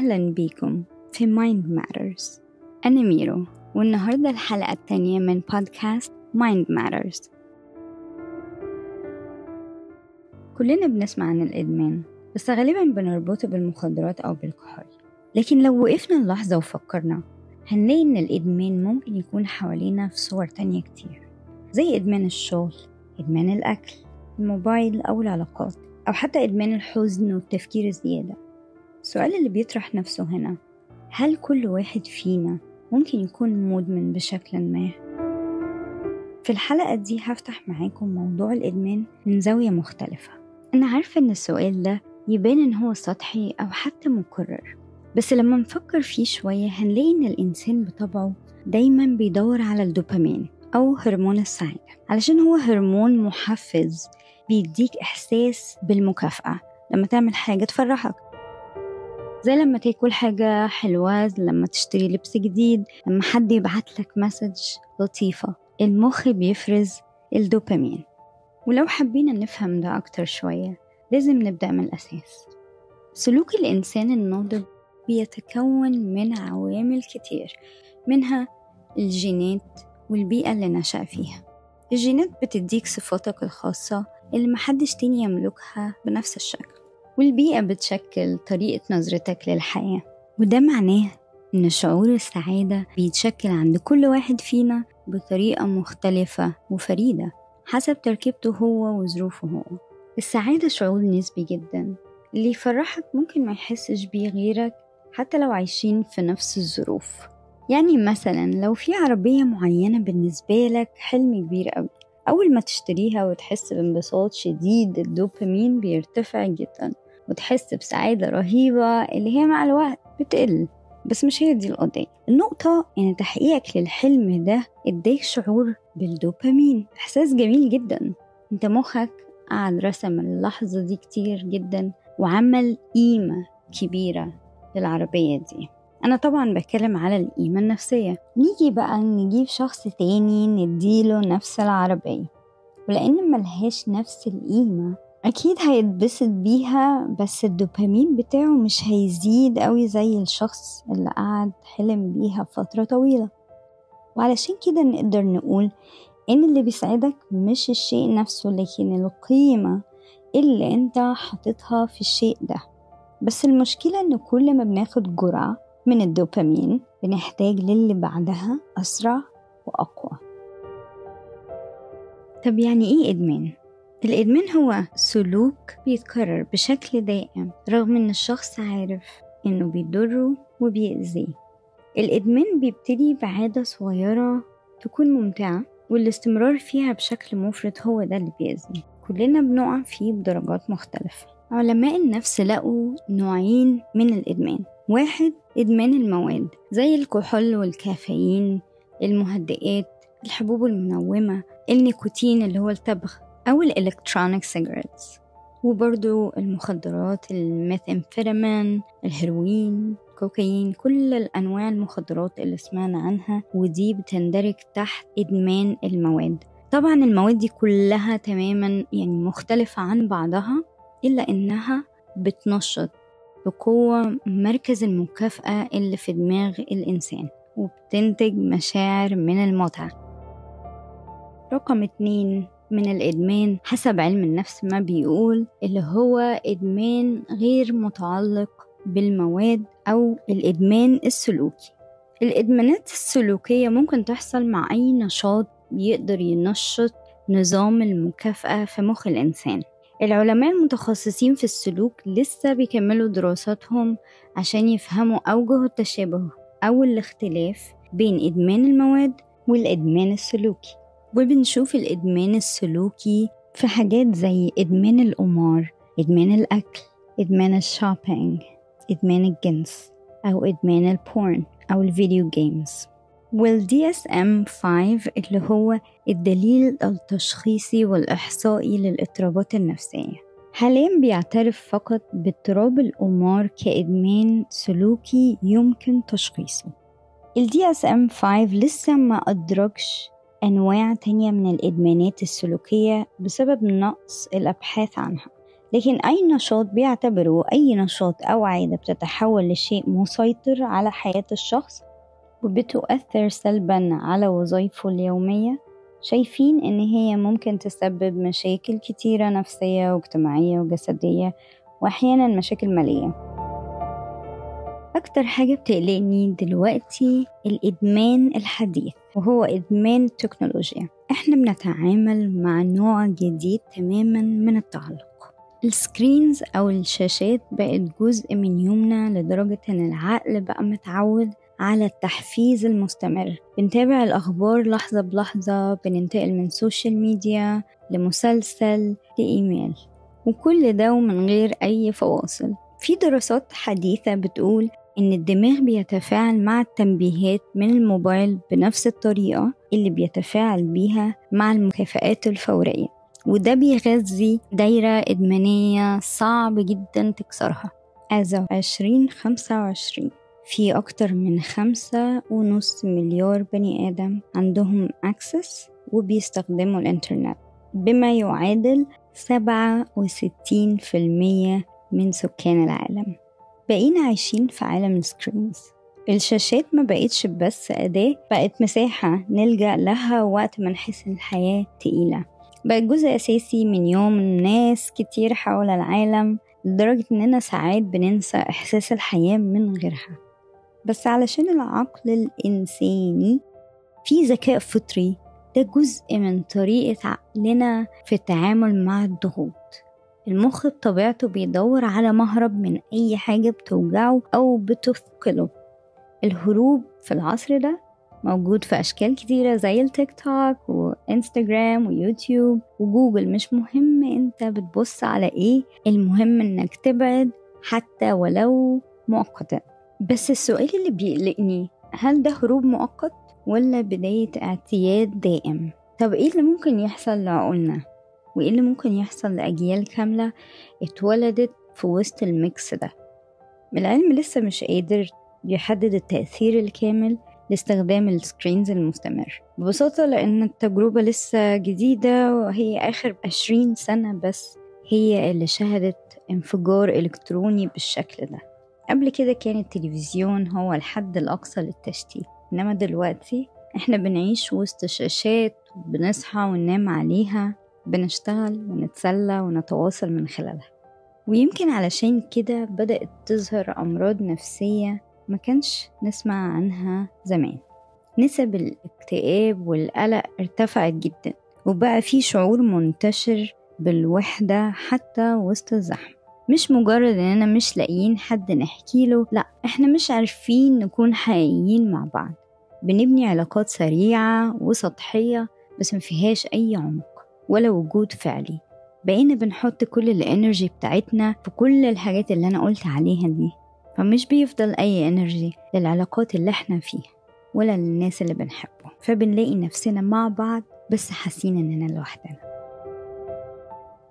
أهلا بيكم في Mind Matters. أنا ميرو، والنهاردة الحلقة الثانية من بودكاست Mind Matters. كلنا بنسمع عن الإدمان، بس غالباً بنربطه بالمخدرات أو بالكحول. لكن لو وقفنا لحظة وفكرنا، هنلاقي إن الإدمان ممكن يكون حوالينا في صور تانية كتير، زي إدمان الشغل، إدمان الأكل، الموبايل أو العلاقات، أو حتى إدمان الحزن والتفكير الزيادة. السؤال اللي بيطرح نفسه هنا، هل كل واحد فينا ممكن يكون مدمن بشكل ما؟ في الحلقة دي هفتح معاكم موضوع الإدمان من زاوية مختلفة. أنا عارفة إن السؤال ده يبان إن هو سطحي أو حتى مكرر، بس لما نفكر فيه شوية هنلاقي إن الإنسان بطبعه دايما بيدور على الدوبامين أو هرمون السعادة، علشان هو هرمون محفز بيديك إحساس بالمكافأة لما تعمل حاجة تفرحك، زي لما تاكل حاجة حلوة، لما تشتري لبس جديد، لما حد يبعتلك مسج لطيفة. المخ بيفرز الدوبامين. ولو حبينا نفهم ده أكتر شوية لازم نبدأ من الأساس. سلوك الإنسان الناضج بيتكون من عوامل كتير، منها الجينات والبيئة اللي نشأ فيها. الجينات بتديك صفاتك الخاصة اللي محدش تاني يملكها بنفس الشكل، والبيئة بتشكل طريقة نظرتك للحياة، وده معناه إن شعور السعادة بيتشكل عند كل واحد فينا بطريقة مختلفة وفريدة حسب تركيبته هو وظروفه هو. السعادة شعور نسبي جدا، اللي يفرحك ممكن ما يحسش بيه غيرك حتى لو عايشين في نفس الظروف. يعني مثلا لو في عربية معينة بالنسبة لك حلم كبير قوي، أول ما تشتريها وتحس بانبساط شديد الدوبامين بيرتفع جدا وتحس بسعادة رهيبة اللي هي مع الوقت بتقل. بس مش هي دي القضية. النقطة إن تحقيقك للحلم ده اداك شعور بالدوبامين، إحساس جميل جدا. انت مخك قاعد رسم اللحظة دي كتير جدا وعمل قيمة كبيرة للعربية دي. أنا طبعا بتكلم على القيمة النفسية. نيجي بقى نجيب شخص تاني نديله نفس العربية، ولأن ملهاش نفس القيمة أكيد هيتبسط بيها، بس الدوبامين بتاعه مش هيزيد قوي زي الشخص اللي قاعد حلم بيها فترة طويلة. وعلشان كده نقدر نقول إن اللي بيسعدك مش الشيء نفسه، لكن القيمة اللي انت حاططها في الشيء ده. بس المشكلة إن كل ما بناخد جرعة من الدوبامين بنحتاج للي بعدها أسرع وأقوى. طب يعني إيه إدمان؟ الإدمان هو سلوك بيتكرر بشكل دائم رغم إن الشخص عارف إنه بيضره وبيأذيه. الإدمان بيبتدي بعادة صغيرة تكون ممتعة، والاستمرار فيها بشكل مفرط هو ده اللي بيأذي. كلنا بنقع فيه بدرجات مختلفة. علماء النفس لقوا نوعين من الإدمان. واحد إدمان المواد زي الكحول والكافيين، المهدئات، الحبوب المنومة، النيكوتين اللي هو التبغ، أو الإلكترونيك سيجاريتس، وبرضو المخدرات الميثامفيتامين، الهيروين، كوكايين، كل الأنواع المخدرات اللي سمعنا عنها، ودي بتندرج تحت إدمان المواد. طبعا المواد دي كلها تماما يعني مختلفة عن بعضها، إلا إنها بتنشط بقوة مركز المكافأة اللي في دماغ الإنسان، وبتنتج مشاعر من المتعة. رقم 2 من الإدمان حسب علم النفس ما بيقول اللي هو إدمان غير متعلق بالمواد أو الإدمان السلوكي. الإدمانات السلوكية ممكن تحصل مع أي نشاط بيقدر ينشط نظام المكافأة في مخ الإنسان. العلماء المتخصصين في السلوك لسه بيكملوا دراساتهم عشان يفهموا أوجه التشابه أو الاختلاف بين إدمان المواد والإدمان السلوكي. وبنشوف الإدمان السلوكي في حاجات زي إدمان القمار، إدمان الأكل، إدمان الشوبينج، إدمان الجنس، أو إدمان البورن أو الفيديو جيمز. والDSM-5 اللي هو الدليل التشخيصي والإحصائي للاضطرابات النفسية حاليا بيعترف فقط باضطراب القمار كإدمان سلوكي يمكن تشخيصه. الDSM-5 لسه ما أدركش أنواع تانية من الإدمانات السلوكية بسبب نقص الأبحاث عنها، لكن أي نشاط بيعتبروا أي نشاط أو عادة بتتحول لشيء مسيطر على حياة الشخص وبتؤثر سلبا على وظائفه اليومية، شايفين إن هي ممكن تسبب مشاكل كتيرة نفسية واجتماعية وجسدية وأحيانا مشاكل مالية. أكتر حاجة بتقلقني دلوقتي الإدمان الحديث، وهو إدمان التكنولوجيا. إحنا بنتعامل مع نوع جديد تماما من التعلق. السكرينز أو الشاشات بقت جزء من يومنا لدرجة إن العقل بقى متعود على التحفيز المستمر. بنتابع الأخبار لحظة بلحظة، بننتقل من سوشيال ميديا لمسلسل لإيميل، وكل ده ومن غير أي فواصل. في دراسات حديثة بتقول إن الدماغ بيتفاعل مع التنبيهات من الموبايل بنفس الطريقة اللي بيتفاعل بيها مع المكافآت الفورية، وده بيغذي دايرة إدمانية صعب جدا تكسرها. As of 2025 في أكتر من 5.5 مليار بني آدم عندهم access وبيستخدموا الإنترنت، بما يعادل 67% من سكان العالم. بقينا عايشين في عالم السكرينز. الشاشات ما بقتش بس أداة، بقت مساحة نلجأ لها وقت ما نحس إن الحياة تقيلة. بقت جزء أساسي من يوم ناس كتير حول العالم، لدرجة إننا ساعات بننسى إحساس الحياة من غيرها. بس علشان العقل الإنساني فيه ذكاء فطري، ده جزء من طريقة عقلنا في التعامل مع الضغوط. المخ بطبيعته بيدور على مهرب من أي حاجة بتوجعه أو بتثقله. الهروب في العصر ده موجود في أشكال كتيرة زي التيك توك وإنستجرام ويوتيوب وجوجل. مش مهم أنت بتبص على إيه، المهم أنك تبعد حتى ولو مؤقتا. بس السؤال اللي بيقلقني، هل ده هروب مؤقت ولا بداية اعتياد دائم؟ طب إيه اللي ممكن يحصل لعقولنا؟ وإيه اللي ممكن يحصل لأجيال كاملة اتولدت في وسط الميكس ده؟ العلم لسه مش قادر يحدد التأثير الكامل لاستخدام السكرينز المستمر ببساطة، لأن التجربة لسه جديدة، وهي آخر 20 سنة بس هي اللي شهدت انفجار إلكتروني بالشكل ده. قبل كده كان التلفزيون هو الحد الأقصى للتشتيت، إنما دلوقتي إحنا بنعيش وسط شاشات، بنصحى وننام عليها، بنشتغل ونتسلى ونتواصل من خلالها. ويمكن علشان كده بدأت تظهر أمراض نفسية ما كانش نسمع عنها زمان. نسب الاكتئاب والقلق ارتفعت جدا، وبقى في شعور منتشر بالوحدة حتى وسط الزحمة. مش مجرد اننا مش لاقيين حد نحكي له، لا، احنا مش عارفين نكون حقيقيين مع بعض. بنبني علاقات سريعة وسطحية بس مفيهاش اي عمق ولا وجود فعلي. بقينا بنحط كل الانرجي بتاعتنا في كل الحاجات اللي انا قلت عليها دي، فمش بيفضل اي انرجي للعلاقات اللي احنا فيها ولا للناس اللي بنحبهم. فبنلاقي نفسنا مع بعض بس حاسين اننا لوحدنا.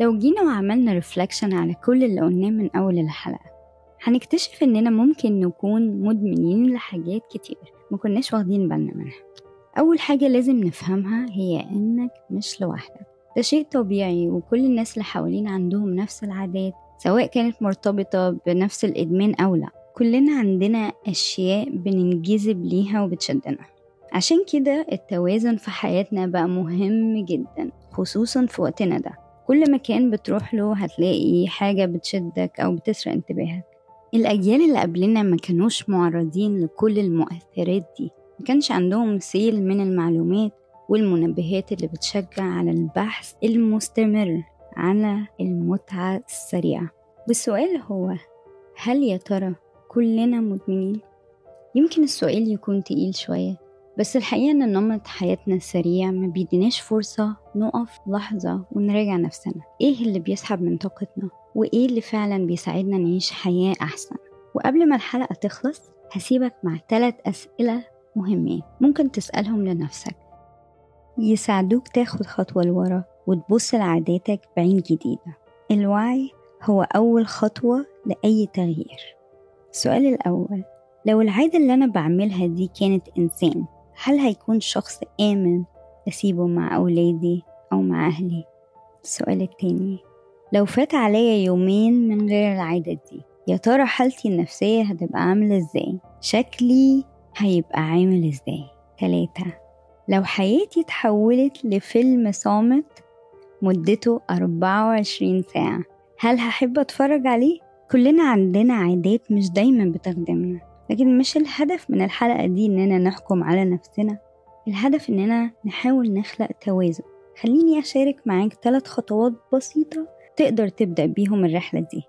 لو جينا وعملنا ريفلكشن على كل اللي قلناه من أول الحلقة، هنكتشف إننا ممكن نكون مدمنين لحاجات كتير ما كناش واخدين بالنا منها. أول حاجة لازم نفهمها هي إنك مش لوحدك. ده شيء طبيعي، وكل الناس اللي حوالينا عندهم نفس العادات، سواء كانت مرتبطة بنفس الإدمان أو لا. كلنا عندنا أشياء بننجذب ليها وبتشدنا. عشان كده التوازن في حياتنا بقى مهم جدا، خصوصا في وقتنا ده. كل مكان بتروح له هتلاقي حاجة بتشدك أو بتسرق انتباهك. الأجيال اللي قبلنا ما كانوش معرضين لكل المؤثرات دي، ما كانش عندهم سيل من المعلومات والمنبهات اللي بتشجع على البحث المستمر على المتعة السريعة. والسؤال هو، هل يا ترى كلنا مدمنين؟ يمكن السؤال يكون تقيل شوية، بس الحقيقة إن نمط حياتنا السريع ما بيديناش فرصة نقف لحظة ونراجع نفسنا. إيه اللي بيسحب من طاقتنا؟ وإيه اللي فعلا بيساعدنا نعيش حياة أحسن؟ وقبل ما الحلقة تخلص هسيبك مع 3 أسئلة مهمين ممكن تسألهم لنفسك، يساعدوك تاخد خطوة لورا وتبص لعاداتك بعين جديدة. الوعي هو أول خطوة لأي تغيير. السؤال الأول، لو العادة اللي أنا بعملها دي كانت إنسان، هل هيكون شخص آمن أسيبه مع أولادي أو مع أهلي؟ السؤال التاني، لو فات عليا يومين من غير العادة دي، يا ترى حالتي النفسية هتبقى عاملة ازاي؟ شكلي هيبقى عامل ازاي؟ 3. لو حياتي تحولت لفيلم صامت مدته 24 ساعة، هل هحب أتفرج عليه؟ كلنا عندنا عادات مش دايما بتخدمنا، لكن مش الهدف من الحلقة دي إننا نحكم على نفسنا. الهدف إننا نحاول نخلق توازن. خليني أشارك معاك 3 خطوات بسيطة تقدر تبدأ بيهم الرحلة دي.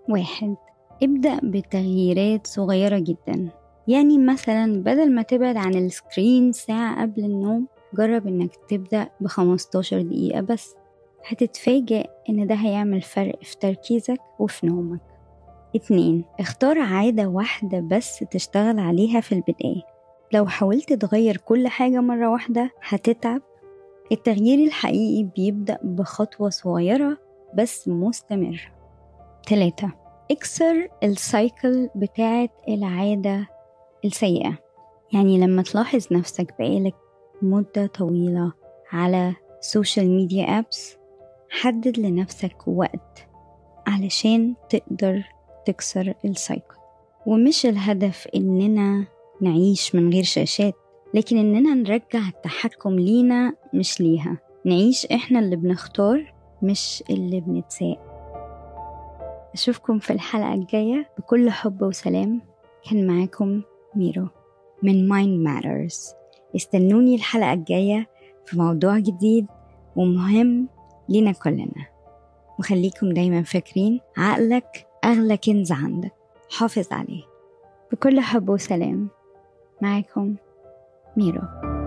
1. ابدأ بتغييرات صغيرة جدا، يعني مثلا بدل ما تبعد عن السكرين ساعة قبل النوم، جرب إنك تبدأ ب15 دقيقة بس. هتتفاجئ إن ده هيعمل فرق في تركيزك وفي نومك. 2. اختار عادة واحدة بس تشتغل عليها في البداية. لو حاولت تغير كل حاجة مرة واحدة هتتعب. التغيير الحقيقي بيبدأ بخطوة صغيرة بس مستمرة. 3. اكسر السايكل بتاعت العادة السيئة. يعني لما تلاحظ نفسك بقالك مدة طويلة على سوشيال ميديا أبس، حدد لنفسك وقت علشان تقدر تكسر السايكل. ومش الهدف إننا نعيش من غير شاشات، لكن إننا نرجع التحكم لينا مش ليها. نعيش إحنا اللي بنختار مش اللي بنتساق. أشوفكم في الحلقة الجاية بكل حب وسلام. كان معاكم ميرو من Mind Matters. استنوني الحلقة الجاية في موضوع جديد ومهم لينا كلنا. وخليكم دايما فاكرين عقلك أغلى كنز عندك، حافظ عليه. بكل حب وسلام، معاكم ميرو.